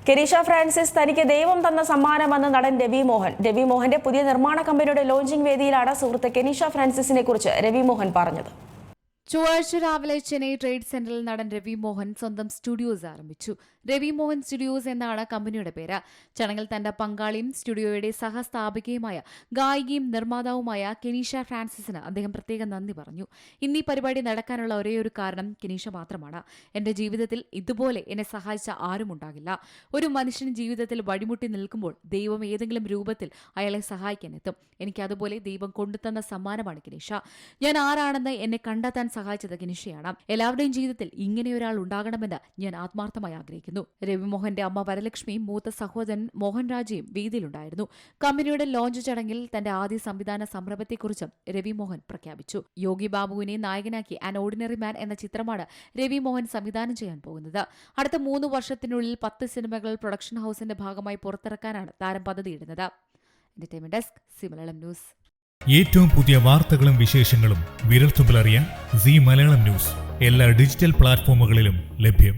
കെനീഷ Francis തനിക്ക് ദൈവം തന്ന സമ്മാനമെന്ന് നടൻ രവി മോഹൻ. രവി മോഹന്റെ പുതിയ നിർമ്മാണ കമ്പനിയുടെ ലോഞ്ചിംഗ് വേദിയിലാണ് സുഹൃത്ത് കെനീഷ ഫ്രാൻസിസിനെ കുറിച്ച് രവി മോഹൻ പറഞ്ഞത്. ചൊവ്വാഴ്ച രാവിലെ ചെന്നൈ ട്രേഡ് സെന്ററിൽ നടൻ രവി മോഹൻ സ്വന്തം സ്റ്റുഡിയോസ് ആരംഭിച്ചു. രവി മോഹൻ സ്റ്റുഡിയോസ് എന്നാണ് കമ്പനിയുടെ പേര്. ചടങ്ങിൽ തന്റെ പങ്കാളിയും സ്റ്റുഡിയോയുടെ സഹസ്ഥാപികയുമായ ഗായികയും നിർമ്മാതാവുമായ കെനീഷ ഫ്രാൻസിസിന് അദ്ദേഹം പ്രത്യേകം നന്ദി പറഞ്ഞു. ഇന്നീ പരിപാടി നടക്കാനുള്ള ഒരേയൊരു കാരണം കെനീഷ മാത്രമാണ്. എന്റെ ജീവിതത്തിൽ ഇതുപോലെ എന്നെ സഹായിച്ച ആരുമുണ്ടാകില്ല. ഒരു മനുഷ്യൻ ജീവിതത്തിൽ വഴിമുട്ടി നിൽക്കുമ്പോൾ ദൈവം ഏതെങ്കിലും രൂപത്തിൽ അയാളെ സഹായിക്കാൻ എത്തും. എനിക്ക് അതുപോലെ ദൈവം കൊണ്ടുതന്ന സമ്മാനമാണ് കെനീഷ. ഞാൻ ആരാണെന്ന് എന്നെ കണ്ടെത്താൻ സഹായിച്ചത് കെനീഷയാണ്. എല്ലാവരുടെയും ജീവിതത്തിൽ ഇങ്ങനെയൊരാൾ ഉണ്ടാകണമെന്ന് ഞാൻ ആത്മാർത്ഥമായി ആഗ്രഹിക്കുന്നു. രവി മോഹന്റെ അമ്മ വരലക്ഷ്മിയും മൂത്ത സഹോദരൻ മോഹൻ രാജയും വേദിയിലുണ്ടായിരുന്നു. കമ്പനിയുടെ ലോഞ്ച് ചടങ്ങിൽ തന്റെ ആദ്യ സംവിധാന സംരംഭത്തെക്കുറിച്ചും രവി മോഹൻ പ്രഖ്യാപിച്ചു. യോഗി ബാബുവിനെ നായകനാക്കി ആൻ ഓർഡിനറി മാൻ എന്ന ചിത്രമാണ് രവി മോഹൻ സംവിധാനം ചെയ്യാൻ പോകുന്നത്. അടുത്ത 3 വർഷത്തിനുള്ളിൽ 10 സിനിമകൾ പ്രൊഡക്ഷൻ ഹൌസിന്റെ ഭാഗമായി പുറത്തിറക്കാനാണ് താരം പദ്ധതിയിടുന്നത്. Entertainment desk, Zee Malayalam news. ഏറ്റവും പുതിയ വാർത്തകളും വിശേഷങ്ങളും വിരൽത്തുമ്പിലറിയാൻ സി മലയാളം ന്യൂസ് എല്ലാ ഡിജിറ്റൽ പ്ലാറ്റ്ഫോമുകളിലും ലഭ്യം.